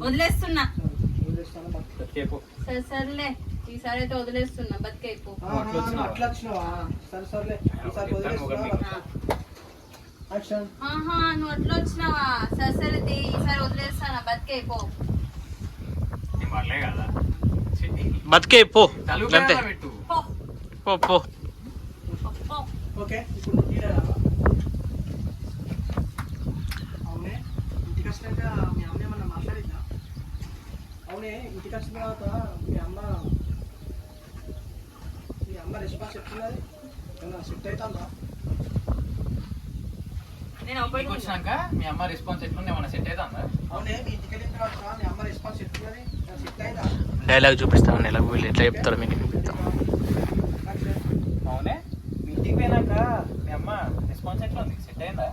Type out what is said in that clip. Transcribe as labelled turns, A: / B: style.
A: వదిలేస్తున్నా.
B: బతికేపో.
A: సరే సర్లే, ఈసారి అయితే వదిలేస్తున్నా. బతికైపో.
C: అట్లా వచ్చినావా? సరే సర్లే, ఈసారి వదిలేస్తున్నా.
A: ఆహా, నువ్వు అట్లా వచ్చినావా? సరే సరే, ఈసారి వదిలేస్తానా. బతికైపో.
B: కదా
D: బతికే పో
B: తలుపు
D: అంతే.
B: పెట్టు.
A: పో
D: పో పో.
A: పో.
C: ఓకే, ఇప్పుడు అవునే ఇంటికి వచ్చినాక మీ అమ్మ ఏమన్నా మాట్లాడిందా? అవునే ఇంటికి వచ్చిన తర్వాత మీ అమ్మ రెస్పాన్స్ చెప్తున్నది, ఏమన్నా సెట్ అవుతుందా?
A: నేను
B: ఇంటికి వచ్చినాక మీ అమ్మ రెస్పాన్స్ ఎట్లుంది, ఏమన్నా సెట్ అవుతుందా?
C: అవునే మీ ఇంటికి వెళ్ళిన తర్వాత మీ అమ్మ రెస్పాన్స్ చెప్తున్నది, సెట్ అయిందా?
D: డైలాగ్ చూపిస్తాను, ఎలా వీళ్ళు ఎట్లా చెప్తారో మీకు చూపిస్తాం.
B: అవునే మీ ఇంటికి పోయినాక మీ అమ్మ రెస్పాన్స్ ఎట్లుంది, సెట్ అయిందా?